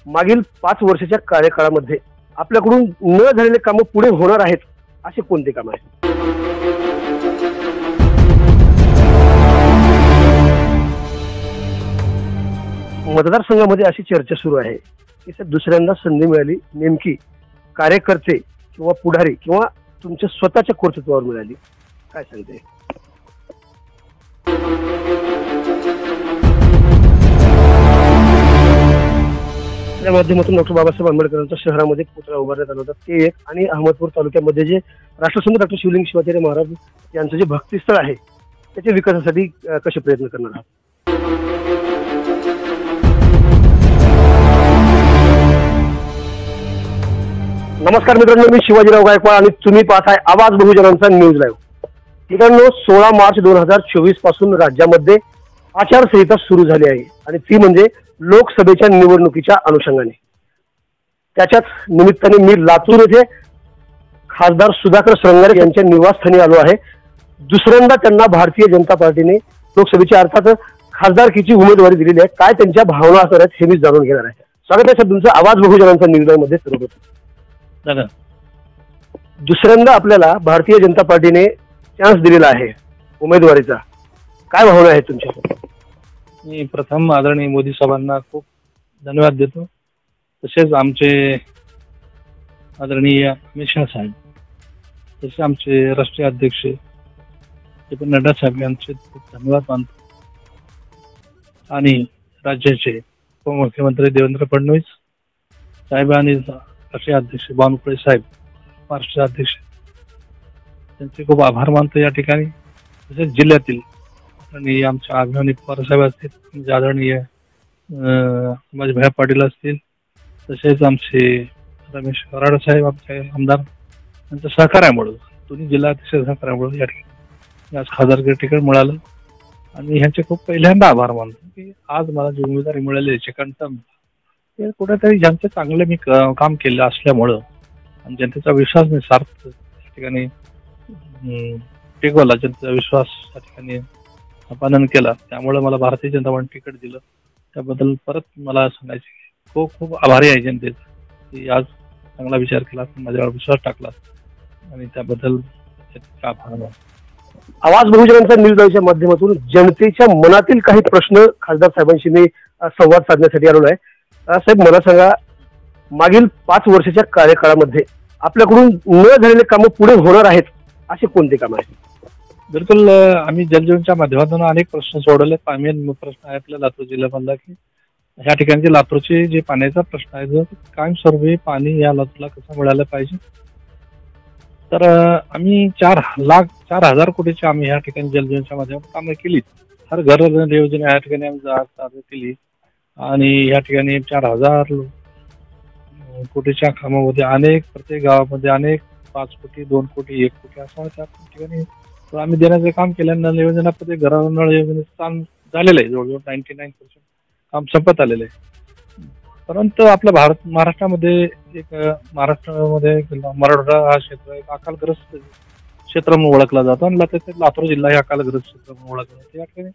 मागील 5 वर्षाच्या कार्यकाळामध्ये आपल्याकडून न झालेले कामं पुढे होणार आहेत असे कोणते काम आहेत? मतदारसंघामध्ये अशी चर्चा सुरू आहे की सर दुसऱ्यांदा संधी मिळाली नेमकी कार्यकर्ते किंवा पुढारी किंवा तुमच्या स्वतःच्या कर्तृत्वावर मिळाली, काय सांगते? या माध्यमातून डॉक्टर बाबासाहेब आंबेडकरांच्या शहरामध्ये पुतळा उभारण्यात आला होता ते एक, आणि अहमदपूर तालुक्यामध्ये जे राष्ट्रसंत डॉक्टर शिवलिंग शिवाचार्य महाराज यांचं जे भक्तिस्थळ आहे त्याच्या विकासासाठी कसे प्रयत्न करणार आहात? नमस्कार मित्रांनो, मी शिवाजीराव गायकवाड आणि तुम्ही पाहताय आवाज बहुजनांचा न्यूज लाईव्ह. मित्रांनो, 16 मार्च 2024 पासून राज्यामध्ये आचारसंहिता सुरू झाली आहे आणि ती म्हणजे लोकसभेच्या निवडणुकीच्या अनुषंगाने. त्याच्याच निमित्ताने मी लातूर येथे खासदार सुधाकर श्रंगारे यांच्या निवासस्थानी आलो आहे. दुसऱ्यांदा त्यांना भारतीय जनता पार्टीने लोकसभेची अर्थात खासदारकीची उमेदवारी दिलेली आहे. काय त्यांच्या भावना असणार आहेत हे मी जाणून घेणार आहे. स्वागत आहे सर तुमचं आवाज बहुजनांचा न्यूज लाईव्ह मध्ये. सर्वप्रथम दुसऱ्यांदा आपल्याला भारतीय जनता पार्टीने चान्स दिलेला आहे उमेदवारीचा, काय भावना आहे तुमच्या? मी प्रथम आदरणीय मोदी साहेबांना खूप धन्यवाद देतो. तसेच आमचे आदरणीय अमित शहा साहेब, तसे आमचे राष्ट्रीय अध्यक्ष जे पण नड्डा साहेब यांचे खूप धन्यवाद मानतो. आणि राज्याचे उपमुख्यमंत्री देवेंद्र फडणवीस साहेब आणि राष्ट्रीय अध्यक्ष बावनकुळे साहेब, महाराष्ट्र अध्यक्ष, त्यांचे खूप आभार मानतो या ठिकाणी. तसेच जिल्ह्यातील आणि आमच्या अभिमानी पवार साहेब असतील, म्हणजे आदरणीय संभाजीभाई पाटील असतील, तसेच आमचे रमेश कराड साहेब आमचे आमदार यांच्या सहकार्यामुळे, दोन्ही जिल्हाध्यक्ष सहकार्यामुळे या ठिकाणी आज खासदारकी तिकीट मिळालं. आणि ह्यांचे खूप पहिल्यांदा आभार मानतो की आज मला जी उमेदवारी मिळाली सेकंड टर्म, ते कुठेतरी ज्यांचं चांगलं मी काम केलं असल्यामुळं आणि जनतेचा विश्वास मी सार्थ त्या ठिकाणी टिकवला, जनतेचा विश्वास त्या ठिकाणी संपादन केला, त्यामुळे मला भारतीय जनता पार्टी तिकीट दिलं. त्याबद्दल परत मला सांगायचे खूप खूप आभारी आहे जनतेचा की आज चांगला विचार केला, माझ्यावर विश्वास टाकला आणि त्याबद्दल आभार. आवाज बहुजनांचा न्यूज लाईव्हच्या माध्यमातून जनतेच्या मनातील काही प्रश्न खासदार साहेबांशी मी संवाद साधण्यासाठी आलेलो आहे. साहेब मला सांगा, मागील 5 वर्षाच्या कार्यकाळामध्ये आपल्याकडून न झालेले कामं पुढे होणार आहेत असे कोणते काम आहेत? बिलकुल, आम्ही जलजीवनच्या माध्यमातून अनेक प्रश्न सोडवले. मेन प्रश्न आहे आपल्या लातूर जिल्ह्यामधला की ह्या ठिकाणचे लातूरचे जे पाण्याचा प्रश्न आहे, जो कायमस्वरूपी पाणी या लातूरला कसं मिळालं पाहिजे. तर आम्ही 4,000 कोटीची आम्ही ह्या ठिकाणी जलजीवनच्या माध्यमातून कामं केली. हर घर योजना या ठिकाणी आम्ही चालू केली आणि या ठिकाणी 4,000 कोटीच्या कामामध्ये अनेक प्रत्येक गावामध्ये अनेक 5 कोटी 2 कोटी 1 कोटी असं त्या ठिकाणी आम्ही देण्याचं काम केलं. नळ योजना प्रत्येक घरावर नळ योजनेचं काम झालेलं आहे, जवळजवळ 99% काम संपत आलेलं आहे. परंतु आपल्या महाराष्ट्रामध्ये मराठवाडा हा क्षेत्र एक अकालग्रस्त क्षेत्र म्हणून ओळखला जातो आणि लातूर जिल्हा हे अकालग्रस्त क्षेत्र म्हणून ओळखला जातो. या ठिकाणी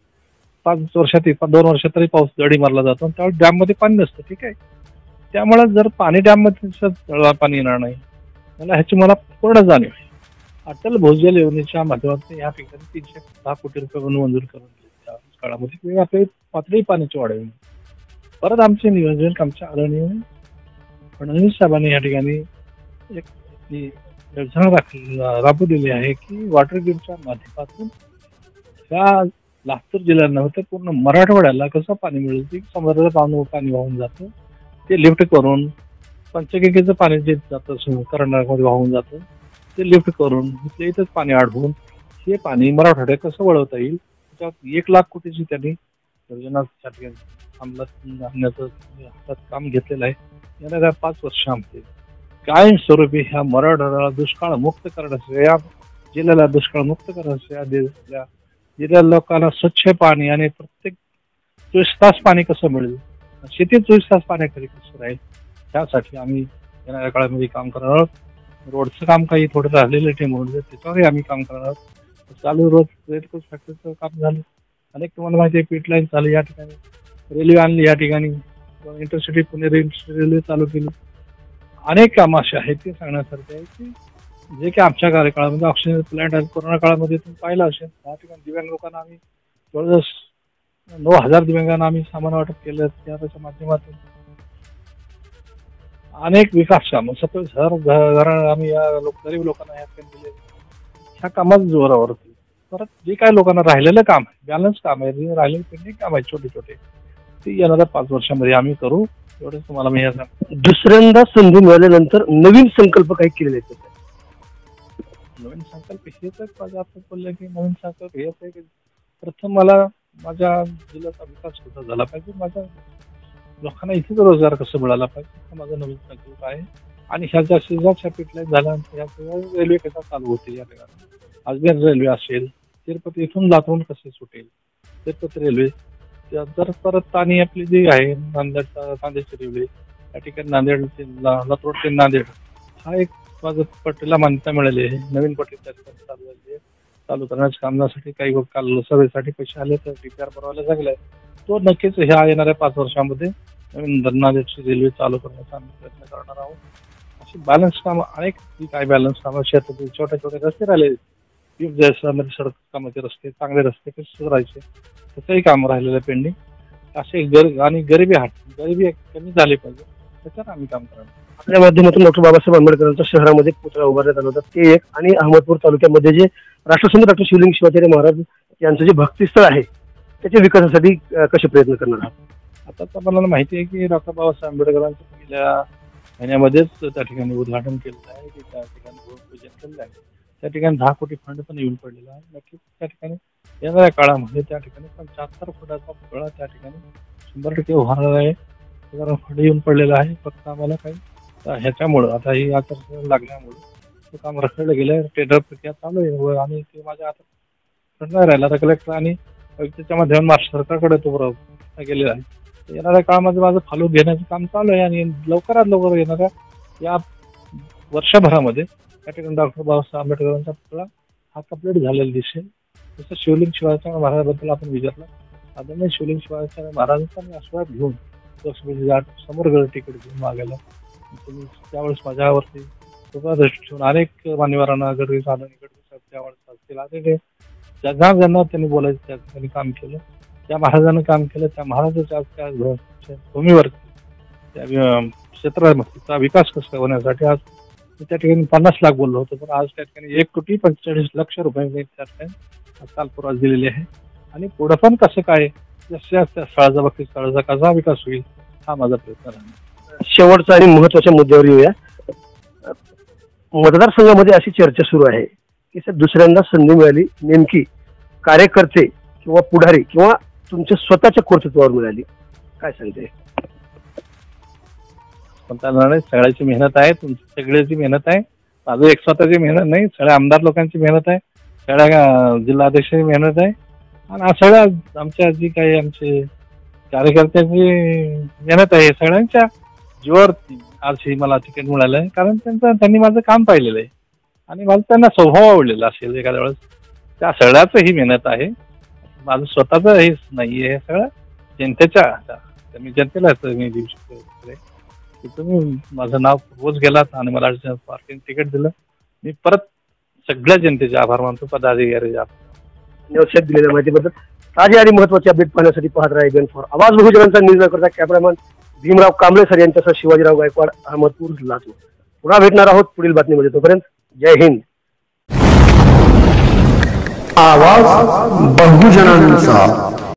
2 वर्षात तरी पाऊस दडी मारला जातो आणि त्यावेळी डॅममध्ये पाणी नसतं. ठीक आहे, त्यामुळे जर पाणी डॅममध्ये पाणी येणार नाही, ह्याची मला पूर्ण जाणीव आहे. अटल भूजल योजनेच्या माध्यमातून या ठिकाणी 310 कोटी रुपये मंजूर करून त्या काळामध्ये आपली पातळी पाण्याची वाढवली. परत आमचे नियोजन आमच्या आदरणीय फडणवीस साहेबांनी या ठिकाणी एक योजना राबवलेली आहे की वॉटर ग्रीडच्या माध्यमातून ह्या लातूर जिल्ह्यात नव्हतं पूर्ण मराठवाड्याला कसं पाणी मिळेल, की समुद्राचं पाणी वाहून जातं ते लिफ्ट करून, पंचगंगेचं पाणी जे जातं कर्नाटकमध्ये वाहून जातं ते लिफ्ट करून इथल्या इथंच पाणी अडवून हे पाणी मराठवाड्यात कसं वळवता येईल, त्याच्यावर 1 लाख कोटीची त्यांनी योजना त्या ठिकाणी अंमलात आणण्याचं हातात काम घेतलेलं आहे. येणाऱ्या 5 वर्षांमध्ये कायमस्वरूपी ह्या मराठवाड्याला दुष्काळ मुक्त करण्याचं, या जिल्ह्याला दुष्काळ मुक्त करण्याचं, या जिल्ह्या लोकांना स्वच्छ पाणी आणि प्रत्येक 24 तास पाणी कसं मिळेल, शेती 24 तास पाण्याखाली कसं राहील, त्यासाठी आम्ही येणाऱ्या काळामध्ये काम करणार आहोत. रोडचं काम काही थोडं राहिलेलं आहे म्हणून त्याच्यावरही आम्ही काम करणार आहोत. चालू रोड रेड कोच फॅक्टरीचं काम झालं, अनेक तुम्हाला माहिती आहे, पीट लाईन चालू या ठिकाणी, रेल्वे आणली या ठिकाणी, इंटरसिटी पुणे रेल्वे चालू केली. अनेक कामं अशी आहेत ते सांगण्यासारखे आहे की जे की आमच्या कार्यकाळामध्ये ऑक्सिजन प्लांट आहे. कोरोना काळामध्ये तुम्ही पाहिलं असेल, त्या ठिकाणी दिव्यांग लोकांना आम्ही जवळजवळ 9,000 दिव्यांगांना आम्ही सामान वाटप केलं. त्याच्या माध्यमातून अनेक विकास कामं सतत घर आम्ही या गरीब लोकांना ह्या दिले. ह्या कामात जोरावर होती. परत जे काय लोकांना राहिलेलं काम आहे, बॅलन्स काम आहे, जे राहिलेले पेंडिंग काम आहे छोटे छोटे, ते येणाऱ्या 5 वर्षामध्ये आम्ही करू. एवढंच तुम्हाला मी सांगतो. दुसऱ्यांदा संधी मिळाल्यानंतर नवीन संकल्प काही केलेले आहेत का? नवीन संकल्प हेच आहे, माझ्या आपण बोलले की नवीन संकल्प हेच आहे की प्रथम मला माझ्या जिल्ह्याचा विकास कसा झाला पाहिजे, माझ्या लोकांना इथेच रोजगार कसं मिळाला पाहिजे, हा माझा नवीन संकल्प आहे. आणि ह्याच्या शेजारच्या पिटल्या झाल्यानंतर ह्या रेल्वे कसा चालू होते या ठिकाणी, अजमेर रेल्वे असेल, तिरुपती इथून लातूर कसे सुटेल, तिरुपती रेल्वे जर परत आणि आपली जी आहे नांदेडची रेल्वे, त्या ठिकाणी नांदेड ते लातूर ते नांदेड हा एक माझं पट्टीला मान्यता मिळाली आहे. नवीन पट्टी त्या ठिकाणी चालू झाली आहे. चालू करण्याच्या कामासाठी काही काल सर्वेसाठी पैसे आले तर DPR बनवायला लागले आहे. तो नक्कीच ह्या येणाऱ्या 5 वर्षामध्ये नवीन नांदेडची रेल्वे चालू करण्याचा आम्ही प्रयत्न करणार आहोत. अशी बॅलन्स कामं अनेक जी काय बॅलन्स कामं शेतातील छोटे छोटे रस्ते राहिले, जैसलमेर सडक कामाचे रस्ते, चांगले रस्ते कसे सुधारायचे त्याचंही काम राहिलेलं पेंडिंग. असे आणि गरिबी कमी झाली पाहिजे, त्याच्यावर आम्ही काम करणार. आपल्या माध्यमातून डॉक्टर बाबासाहेब आंबेडकरांचा शहरामध्ये पुतळा उभारण्यात आला होता, ते एक. आणि अहमदपूर तालुक्यामध्ये जे राष्ट्रसंत डॉक्टर शिवलिंग शिवाचार्य महाराज यांचं जे भक्तिस्थळ आहे त्याच्या विकासासाठी कसे प्रयत्न करणार आहात? आता मला माहिती आहे की डॉक्टर बाबासाहेब आंबेडकरांचं पहिल्या महिन्यामध्येच त्या ठिकाणी उद्घाटन केलेलं आहे की त्या ठिकाणी भूमिपूजन केलेलं आहे. त्या ठिकाणी 10 कोटी फंड पण येऊन पडलेला आहे. नक्कीच त्या ठिकाणी येणाऱ्या काळामध्ये त्या ठिकाणी 75 फुटाचा पुतळा त्या ठिकाणी 100% उभारणार आहे. कारण फंड येऊन पडलेला आहे. फक्त आम्हाला काही ह्याच्यामुळं आता ही आचारसंहिता लागल्यामुळं ते काम रखडलं गेलं आहे. टेंडर प्रक्रिया चालू आहे आणि ते माझ्या हातात नाही राहिला. आता कलेक्टर आणि त्याच्या माध्यमातून महाराष्ट्र सरकारकडे तो गेलेला आहे. येणाऱ्या काळामध्ये माझं फॉलो घेण्याचं काम चालू आहे आणि लवकरात लवकर येणाऱ्या या वर्षभरामध्ये त्या ठिकाणी डॉक्टर बाबासाहेब आंबेडकरांचा पुतळा हा कंप्लीट झालेला दिसेल. जसं शिवलिंग शिवाचार्य महाराजांबद्दल आपण विचारलं, आदरणीय शिवलिंग शिवाचार्य महाराजांचा मी आशीर्वाद घेऊन लोकसभेची जाट समोर तिकीट घेऊन मागायला तुम्ही त्यावेळेस माझ्यावरती कृपा दृष्टी ठेवून अनेक मान्यवरांना गडकरी साहेब त्यावेळेस असतील अनेक ज्यांना त्यांनी बोलायचं त्या त्यांनी काम केलं, त्या महाराजांनी काम केलं. त्या महाराजाच्या आज त्या भूमीवरती त्या क्षेत्राचा विकास कसा होण्यासाठी आज त्या ठिकाणी 50 लाख बोललो होतो, पण आज त्या ठिकाणी 1,45,00,000 रुपये त्या ठिकाणी काल पुरवठा दिलेली आहे. आणि पुढं पण कसं काय जशा त्या स्थळाचा बाबतीत स्थळाचा कसा विकास होईल हा माझा प्रयत्न राहणार. शेवटचा आणि महत्वाच्या मुद्द्यावर येऊया. मतदारसंघामध्ये अशी चर्चा सुरू आहे की सर दुसऱ्यांदा संधी मिळाली, नेमकी कार्यकर्ते किंवा पुढारी किंवा तुमच्या स्वतःच्या कर्तृत्वावर मिळाली, काय सांगते? सगळ्याची मेहनत आहे, तुमची सगळ्याची मेहनत आहे, माझं एक स्वतःची मेहनत नाही, सगळ्या आमदार लोकांची मेहनत आहे, सगळ्या जिल्हाध्यक्षांची मेहनत आहे आणि सगळ्या आमच्या जी काही आमचे कार्यकर्त्यांची मेहनत आहे. सगळ्यांच्या जीवावरती आज ही मला तिकीट मिळालं आहे. कारण त्यांनी माझं काम पाहिलेलं आहे आणि माझं त्यांना स्वभाव आवडलेला असेल एखाद्या वेळेस. त्या सगळ्याचं ही मेहनत आहे, माझं स्वतःचं हेच नाही आहे. सगळं जनतेच्या मी जनतेला मी देऊ शकतो की तुम्ही माझं नाव रोज गेलात आणि मला पार्किंग तिकीट दिलं. मी परत सगळ्या जनतेचे आभार मानतो, पदाधिकारी लक्षात दिलेल्या माहितीबद्दल. ताजे आणि महत्वाचे अपडेट पाहण्यासाठी पाहत राहा एबीएन फॉर. आवाज बहुजनांचा न्यूज करता कॅमेरामॅन भीमराव कांबळे सर यांच्यासह शिवाजीराव गायकवाड, अहमदपूर, लातूर. पुन्हा भेटणार आहोत पुढील बातमीमध्ये. तोपर्यंत जय हिंद. आवाज बहुजनांचा.